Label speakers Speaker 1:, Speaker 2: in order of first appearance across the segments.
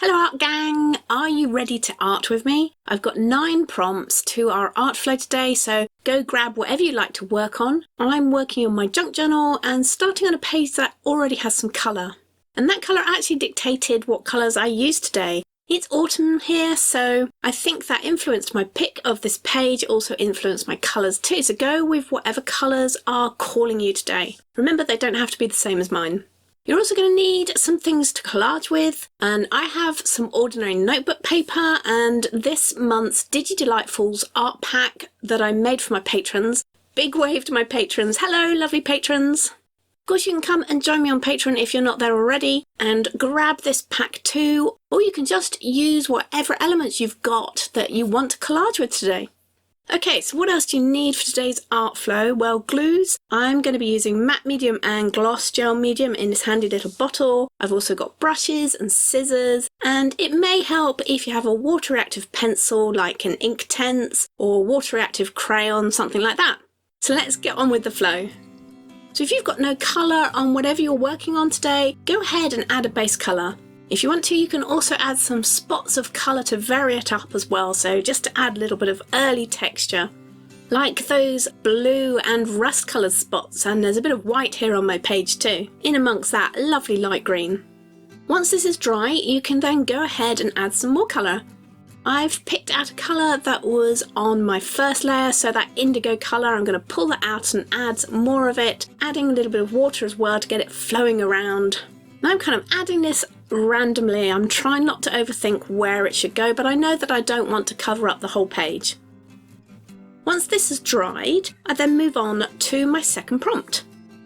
Speaker 1: Hello art gang! Are you ready to art with me? I've got 9 prompts to our art flow today, so go grab whatever you like to work on. I'm working on my junk journal and starting on a page that already has some colour. And that colour actually dictated what colours I used today. It's autumn here, so I think that influenced my pick of this page, also influenced my colours too, so go with whatever colours are calling you today. Remember, they don't have to be the same as mine. You're also going to need some things to collage with, and I have some ordinary notebook paper and this month's DigiDelightfuls art pack that I made for my patrons. Big wave to my patrons. Hello, lovely patrons. Of course, you can come and join me on Patreon if you're not there already and grab this pack too, or you can just use whatever elements you've got that you want to collage with today. Okay, so what else do you need for today's art flow? Well, glues. I'm going to be using matte medium and gloss gel medium in this handy little bottle. I've also got brushes and scissors, and it may help if you have a water-reactive pencil like an Inktense or water-reactive crayon, something like that. So let's get on with the flow. So if you've got no colour on whatever you're working on today, go ahead and add a base colour. If you want to, you can also add some spots of colour to vary it up as well, so just to add a little bit of early texture. Like those blue and rust coloured spots, and there's a bit of white here on my page too, in amongst that lovely light green. Once this is dry, you can then go ahead and add some more colour. I've picked out a colour that was on my first layer, so that indigo colour, I'm going to pull that out and add more of it, adding a little bit of water as well to get it flowing around. Now I'm kind of adding this randomly. I'm trying not to overthink where it should go, but I know that I don't want to cover up the whole page. Once this is dried, I then move on to my second prompt.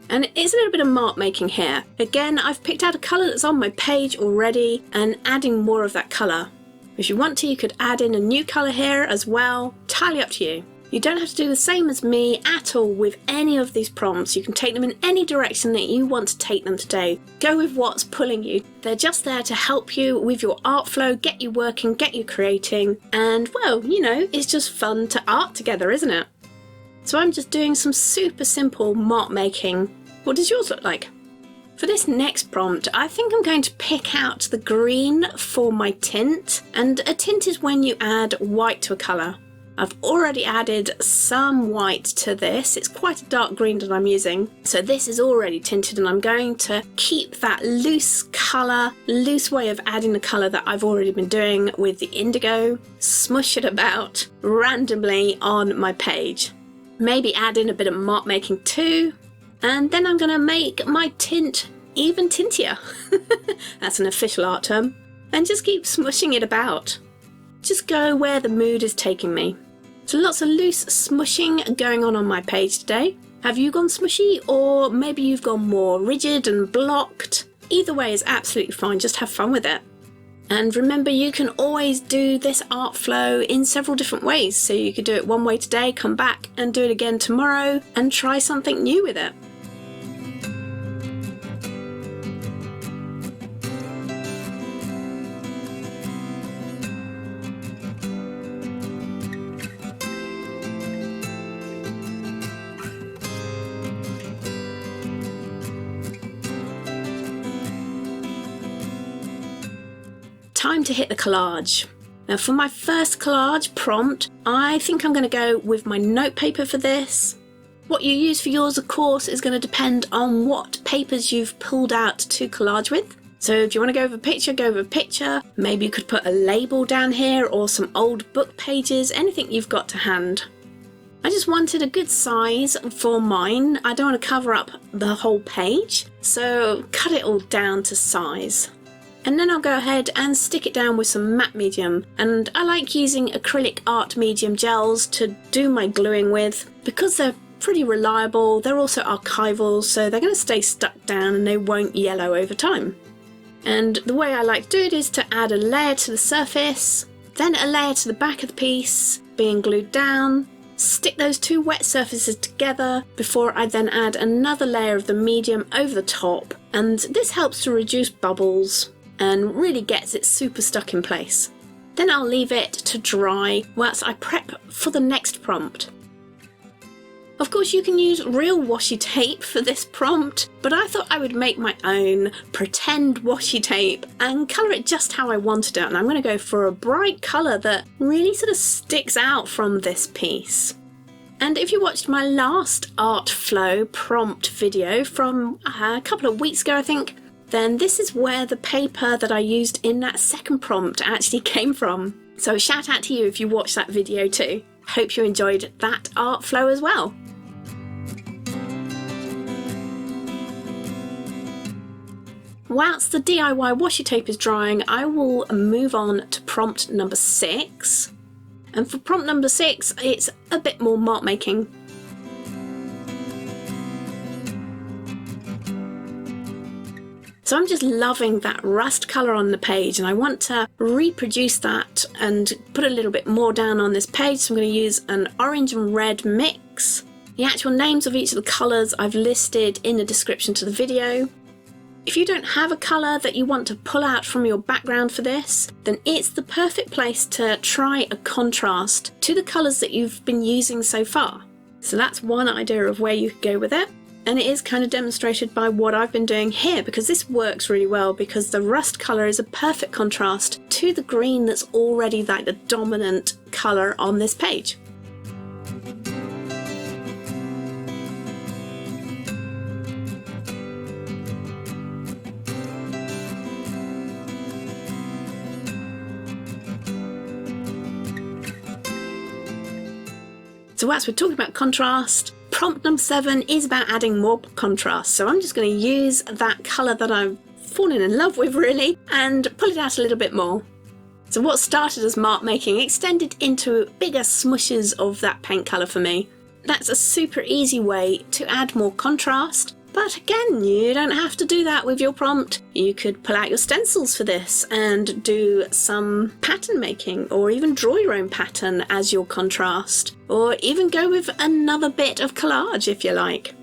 Speaker 1: And it is a little bit of mark making here. Again, I've picked out a colour that's on my page already and adding more of that colour. If you want to, you could add in a new colour here as well. Entirely up to you. You don't have to do the same as me at all with any of these prompts. You can take them in any direction that you want to take them today. Go with what's pulling you. They're just there to help you with your art flow, get you working, get you creating, and well, you know, it's just fun to art together, isn't it? So I'm just doing some super simple mark making. What does yours look like? For this next prompt, I think I'm going to pick out the green for my tint, and a tint is when you add white to a colour. I've already added some white to this. It's quite a dark green that I'm using. So this is already tinted, and I'm going to keep that loose colour, loose way of adding the colour that I've already been doing with the indigo. Smush it about randomly on my page. Maybe add in a bit of mark making too. And then I'm going to make my tint even tintier. That's an official art term. And just keep smushing it about. Just go where the mood is taking me. So lots of loose smushing going on my page today. Have you gone smushy, or maybe you've gone more rigid and blocked? Either way is absolutely fine, just have fun with it. And remember, you can always do this art flow in several different ways. So you could do it one way today, come back and do it again tomorrow and try something new with it. Time to hit the collage. Now for my first collage prompt, I think I'm going to go with my note paper for this. What you use for yours, of course, is going to depend on what papers you've pulled out to collage with. So if you want to go with a picture, go with a picture. Maybe you could put a label down here or some old book pages, anything you've got to hand. I just wanted a good size for mine. I don't want to cover up the whole page, so cut it all down to size. And then I'll go ahead and stick it down with some matte medium, and I like using acrylic art medium gels to do my gluing with because they're pretty reliable. They're also archival, so they're going to stay stuck down and they won't yellow over time. And the way I like to do it is to add a layer to the surface, then a layer to the back of the piece being glued down, stick those two wet surfaces together before I then add another layer of the medium over the top, and this helps to reduce bubbles and really gets it super stuck in place. Then I'll leave it to dry whilst I prep for the next prompt. Of course you can use real washi tape for this prompt, but I thought I would make my own pretend washi tape and colour it just how I wanted it, and I'm going to go for a bright colour that really sort of sticks out from this piece. And if you watched my last art flow prompt video from a couple of weeks ago I think, then this is where the paper that I used in that second prompt actually came from. So shout out to you if you watched that video too. Hope you enjoyed that art flow as well. Whilst the DIY washi tape is drying, I will move on to prompt number 6. And for prompt number 6, it's a bit more mark making. So I'm just loving that rust colour on the page, and I want to reproduce that and put a little bit more down on this page. So I'm going to use an orange and red mix. The actual names of each of the colours I've listed in the description to the video. If you don't have a colour that you want to pull out from your background for this, then it's the perfect place to try a contrast to the colours that you've been using so far. So that's one idea of where you could go with it. And it is kind of demonstrated by what I've been doing here, because this works really well because the rust colour is a perfect contrast to the green that's already like the dominant colour on this page. So whilst we're talking about contrast, prompt number 7 is about adding more contrast. So I'm just going to use that colour that I've fallen in love with really and pull it out a little bit more. So what started as mark making extended into bigger smushes of that paint colour for me. That's a super easy way to add more contrast. But again, you don't have to do that with your prompt. You could pull out your stencils for this and do some pattern making, or even draw your own pattern as your contrast, or even go with another bit of collage if you like.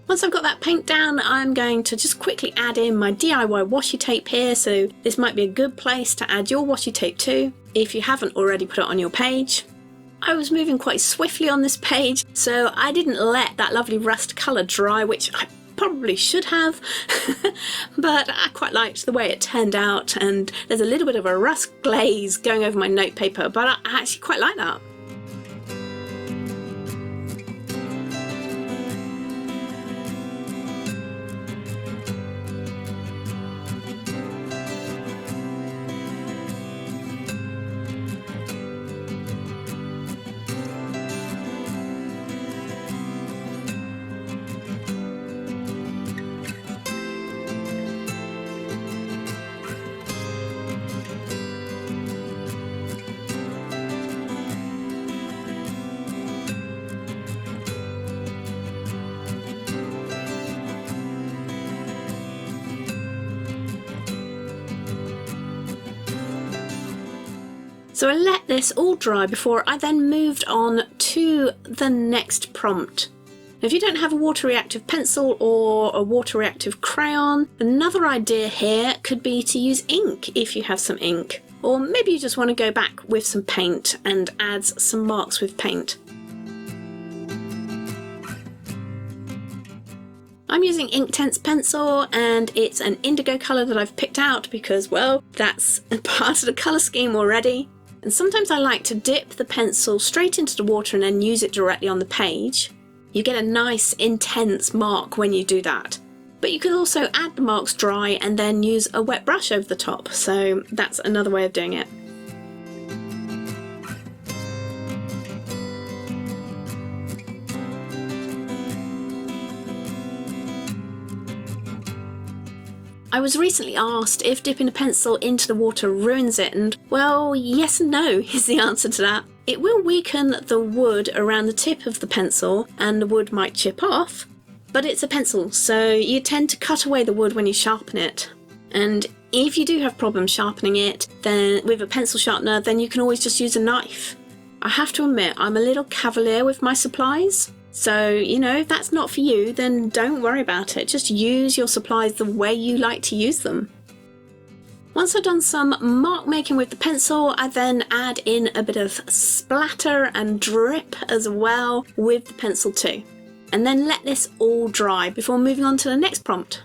Speaker 1: Once I've got that paint down, I'm going to just quickly add in my DIY washi tape here, so this might be a good place to add your washi tape too, if you haven't already put it on your page. I was moving quite swiftly on this page, so I didn't let that lovely rust colour dry, which I probably should have, but I quite liked the way it turned out, and there's a little bit of a rust glaze going over my notepaper, but I actually quite like that. So I let this all dry before I then moved on to the next prompt. If you don't have a water-reactive pencil or a water-reactive crayon, another idea here could be to use ink if you have some ink. Or maybe you just want to go back with some paint and add some marks with paint. I'm using Inktense pencil, and it's an indigo colour that I've picked out because, well, that's part of the colour scheme already. And sometimes I like to dip the pencil straight into the water and then use it directly on the page. You get a nice intense mark when you do that. But you could also add the marks dry and then use a wet brush over the top, so that's another way of doing it. I was recently asked if dipping a pencil into the water ruins it, and well, yes and no is the answer to that. It will weaken the wood around the tip of the pencil and the wood might chip off, but it's a pencil, so you tend to cut away the wood when you sharpen it. And If you do have problems sharpening it then with a pencil sharpener, then you can always just use a knife. I have to admit, I'm a little cavalier with my supplies. So, you know, if that's not for you, then don't worry about it. Just use your supplies the way you like to use them. Once I've done some mark making with the pencil, I then add in a bit of splatter and drip as well with the pencil too. And then let this all dry before moving on to the next prompt.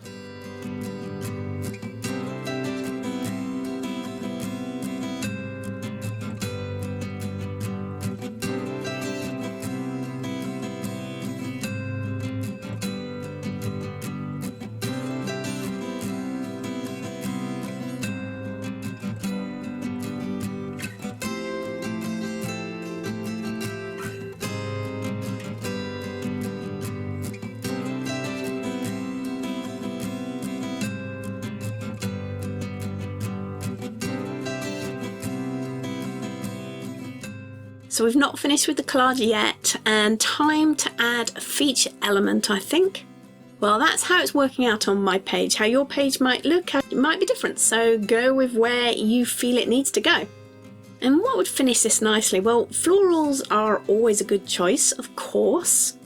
Speaker 1: So we've not finished with the collage yet, and time to add a feature element, I think. Well, that's how it's working out on my page. How your page might look, it might be different, so go with where you feel it needs to go. And what would finish this nicely? Well, florals are always a good choice, of course,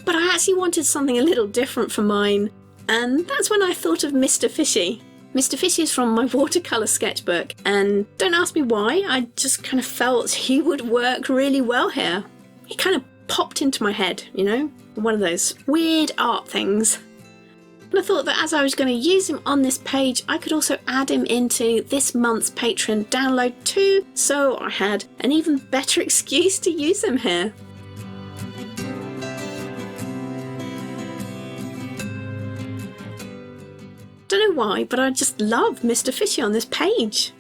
Speaker 1: but I actually wanted something a little different for mine, and that's when I thought of Mr. Fishy. Mr. Fishy is from my watercolour sketchbook, and don't ask me why, I just kind of felt he would work really well here. He kind of popped into my head, you know, one of those weird art things. And I thought that as I was going to use him on this page, I could also add him into this month's Patreon download too, so I had an even better excuse to use him here. Don't know why, but I just love Mr. Fishy on this page.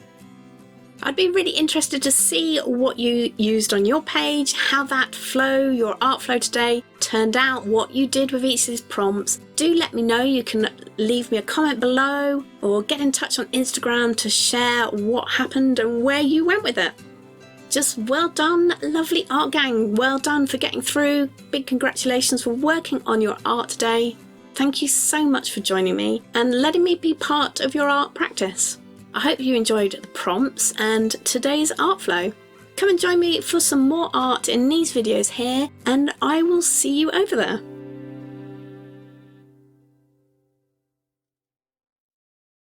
Speaker 1: I'd be really interested to see what you used on your page, how that flow, your art flow today, turned out, what you did with each of these prompts. Do let me know. You can leave me a comment below or get in touch on Instagram to share what happened and where you went with it. Just well done, lovely art gang. Well done for getting through. Big congratulations for working on your art today. Thank you so much for joining me and letting me be part of your art practice. I hope you enjoyed the prompts and today's art flow. Come and join me for some more art in these videos here, and I will see you over there.